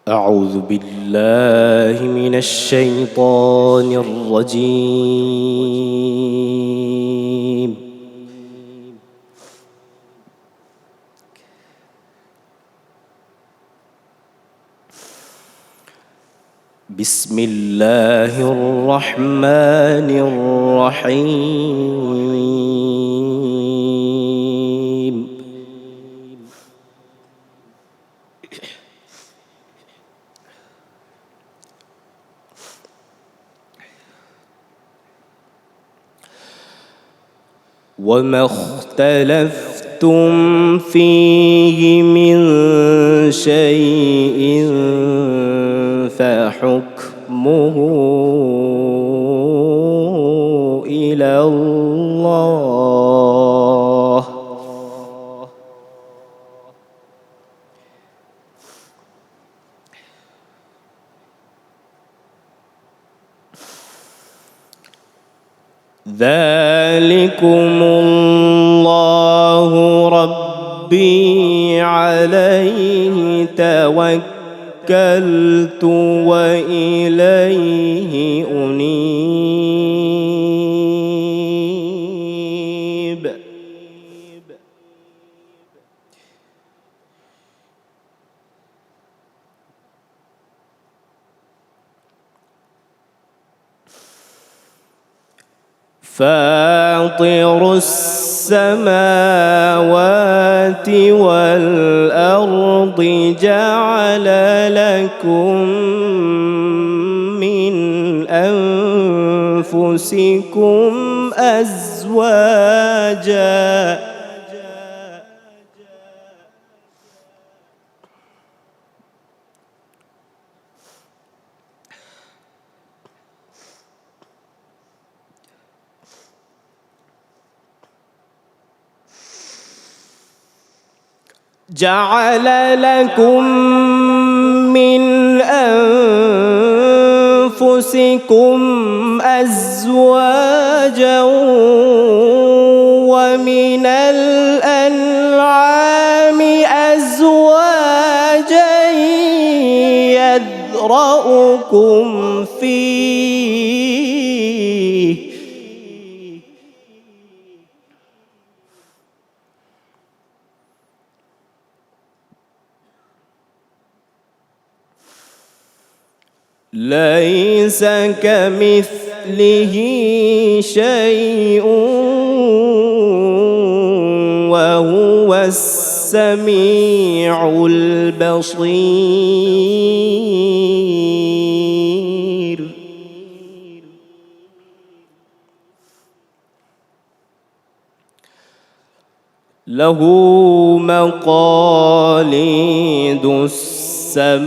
أعوذ بالله من الشيطان الرجيم. بسم الله الرحمن الرحيم. وما اختلفتم فيه من شيء فحكمه إلى الله. ذلكم الله ربي عليه توكلت وإليه أنيب. فاطر السماوات والأرض جعل لكم من أنفسكم أزواجا جعل لكم من أنفسكم أزواجا ومن الأنعام أزواجا يذرأكم فيه ليس كمثله شيء وهو السميع البصير. له مقاليد السماوات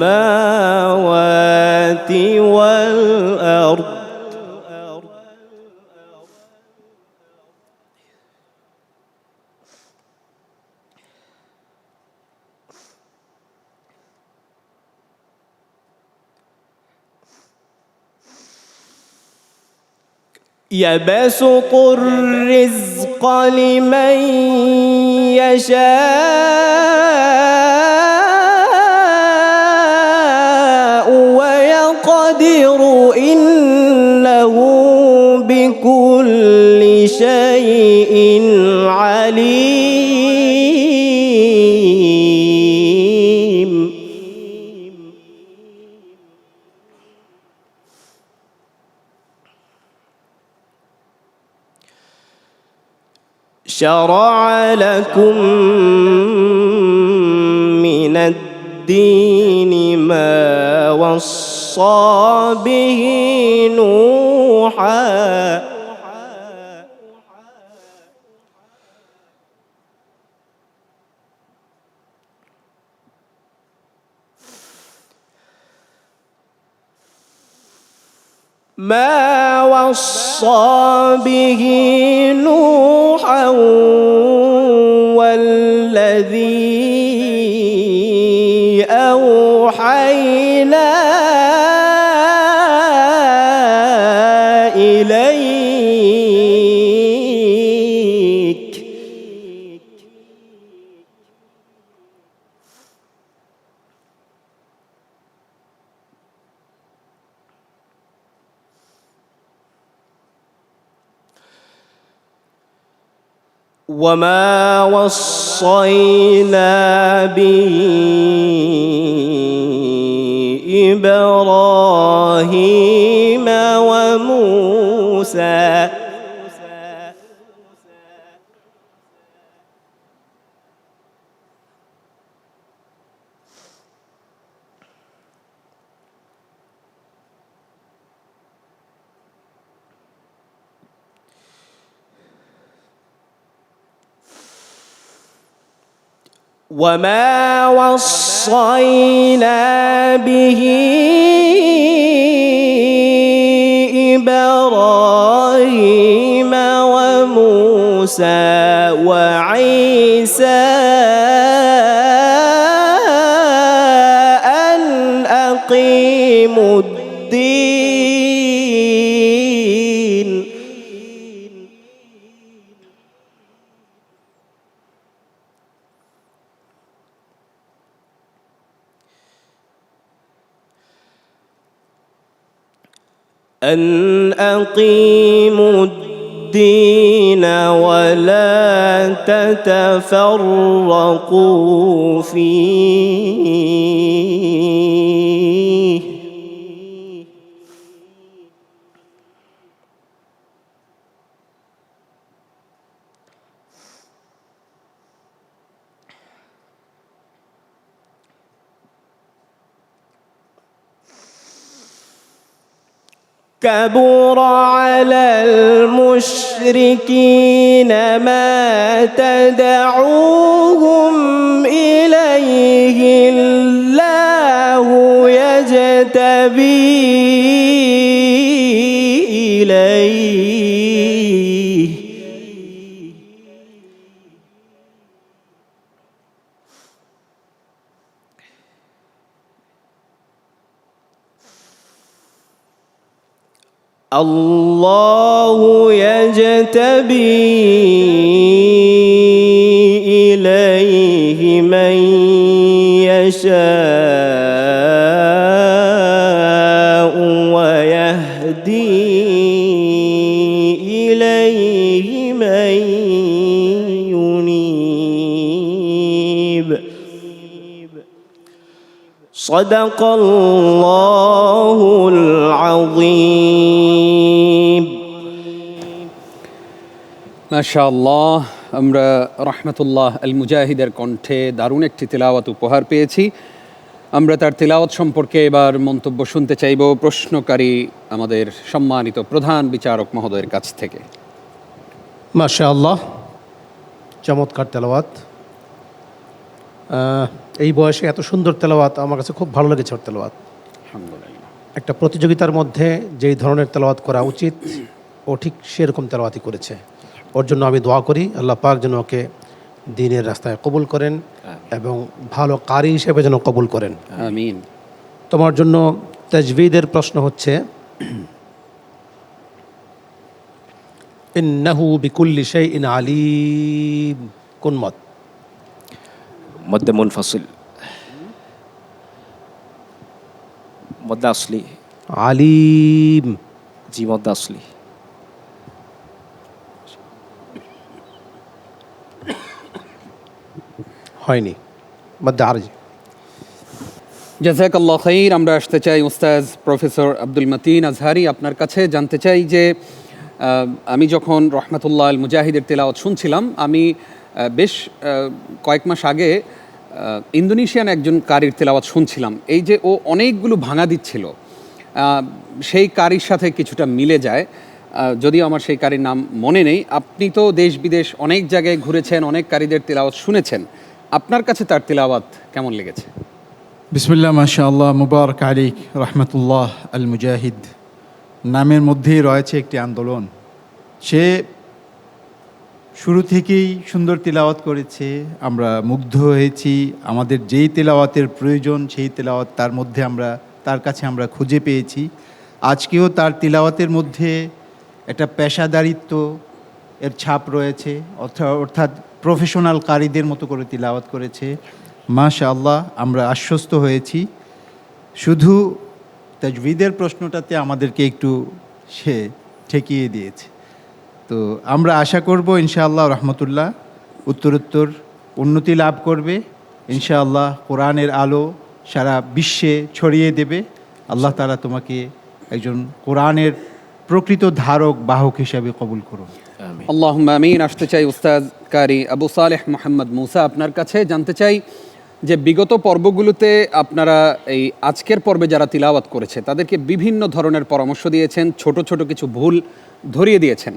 والأرض يبسط الرزق لمن يشاء ويقدر إنه بكل شيء عليم. شرع لكم من الدين ما وصى به نوحا والذي أوحينا إليك وما وصينا به إبراهيم وموسى وما وصينا به إبراهيم وموسى وعيسى أن أقيموا الدين ولا تتفرقوا فيه كبر على المشركين ما تدعوهم إليه الله يجتبي إليه الله يجتبي إليه من يشاء ويهدي إليه من ينيب صدق الله العظيم মাশাআল্লাহ আমরা রাহমাতুল্লাহ আল মুজাহিদের কণ্ঠে দারুণ একটি তিলাওয়াত উপহার পেয়েছি। আমরা তার তিলাওয়াত সম্পর্কে এবার মন্তব্য শুনতে চাইব প্রশ্নকারী আমাদের সম্মানিত প্রধান বিচারক মহোদয়ের কাছ থেকে। মাশাআল্লাহ, চমৎকার তেলাওয়াত। এই বয়সে এত সুন্দর তেলাওয়াত আমার কাছে খুব ভালো লেগেছে। ওর তেলাওয়াত আলহামদুলিল্লাহ। একটা প্রতিযোগিতার মধ্যে যেই ধরনের তেলাওয়াত করা উচিত ও ঠিক সেরকম তেলাওয়াতই করেছে। ওর জন্য আমি দোয়া করি আল্লাহ পাক যেন ওকে দ্বীনের রাস্তায় কবুল করেন এবং ভালো কারি হিসেবে যেন কবুল করেন, আমিন। তোমার জন্য তাজবীদের প্রশ্ন হচ্ছে ইন্নাহু বিকুল্লি শাইইন আলীম, কোন মত? مد منفصل مد أصلي আলিম। جي مد أصلي হয়নি, মধ্যে আরজি। জাযাকাল্লাহ খাইর। আমরা আসতে চাই উস্তাজ প্রফেসর আব্দুল মতিন আজহারি, আপনার কাছে জানতে চাই যে আমি যখন রহমাতুল্লাহ আল মুজাহিদের তেলাওয়াত শুনছিলাম, আমি বেশ কয়েক মাস আগে ইন্দোনেশিয়ান একজন কারির তেলাওয়াত শুনছিলাম। এই যে ও অনেকগুলো ভাঙা দিচ্ছিল, সেই কারির সাথে কিছুটা মিলে যায়, যদিও আমার সেই কারির নাম মনে নেই। আপনি তো দেশ বিদেশ অনেক জায়গায় ঘুরেছেন, অনেক কারিদের তেলাওয়াত শুনেছেন, আপনার কাছে তার তেলাওয়াত কেমন লেগেছে? বিসমিল্লাহ, মাশাআল্লাহ, মুবারক আলাইক। রাহমাতুল্লাহ আল মুজাহিদ নামের মধ্যেই রয়েছে একটি আন্দোলন। সে শুরু থেকেই সুন্দর তিলাওয়াত করেছে, আমরা মুগ্ধ হয়েছি। আমাদের যেই তেলাওয়াতের প্রয়োজন সেই তেলাওয়াত তার মধ্যে তার কাছে আমরা খুঁজে পেয়েছি। আজকেও তার তিলাওয়াতের মধ্যে একটা পেশাদারিত্ব এর ছাপ রয়েছে, অর্থাৎ প্রফেশনাল কারিদের মতো করে তিলাওয়াত করেছে। মাশাআল্লাহ, আমরা আশ্বস্ত হয়েছি। শুধু তাজবীদের প্রশ্নটাতে আমাদেরকে একটু সে ঠেকিয়ে দিয়েছে। তো আমরা আশা করব ইনশাআল্লাহ রহমতুল্লাহ উত্তরোত্তর উন্নতি লাভ করবে ইনশাআল্লাহ। কোরআনের আলো সারা বিশ্বে ছড়িয়ে দেবে। আল্লাহ তাআলা তোমাকে একজন কোরআনের প্রকৃত ধারক বাহক হিসাবে কবুল করুন। আমিন। আল্লাহুম্মা আমিন। আসতে চাই উস্তাদ কারি আবু সালেহ মোহাম্মদ মুসা আপনার কাছে, জানতে চাই যে বিগত পর্বগুলোতে আপনারা এই আজকের পর্বে যারা তিলাওয়াত করেছে তাদেরকে বিভিন্ন ধরনের পরামর্শ দিয়েছেন, ছোট ছোট কিছু ভুল ধরিয়ে দিয়েছেন।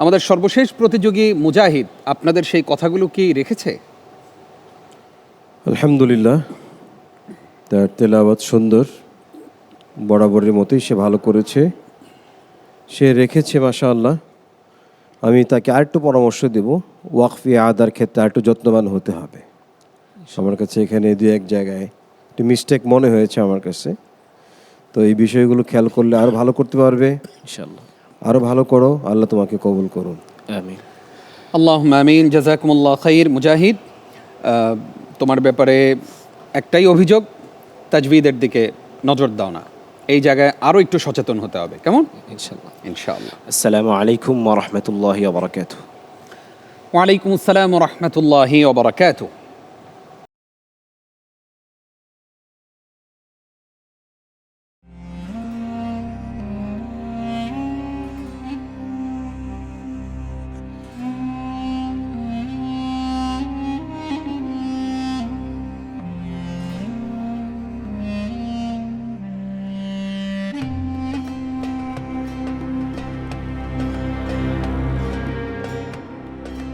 আমাদের সর্বশেষ প্রতিযোগী মুজাহিদ আপনাদের সেই কথাগুলো কি রেখেছে? আলহামদুলিল্লাহ, তার তেলাওয়াত সুন্দর, বরাবরের মতোই সে ভালো করেছে, সে রেখেছে মাশাআল্লাহ। আমি তাকে আরেকটু পরামর্শ দেব, ওয়াকফি আদার ক্ষেত্রে আরেকটু যত্নবান হতে হবে। আমার কাছে এখানে দু এক জায়গায় একটু মিস্টেক মনে হয়েছে আমার কাছে, তো এই বিষয়গুলো খেয়াল করলে আরও ভালো করতে পারবে। ইনশাআল্লাহ। আরও ভালো করো, আল্লাহ তোমাকে কবুল করুন। আমিন। আল্লাহুম্মা আমিন। জাযাকুমুল্লাহ খাইর। মুজাহিদ, তোমার ব্যাপারে একটাই অভিযোগ, তাজবিদের দিকে নজর দাও না, এই জায়গায় আরও একটু সচেতন হতে হবে, কেমন? ইনশাআল্লাহ। ইনশাআল্লাহ। আসসালামু আলাইকুম ওয়া রাহমাতুল্লাহি ওয়া বারাকাতুহু। ওয়ালাইকুম আসসালাম ওয়া রাহমাতুল্লাহি ওয়া বারাকাতুহু।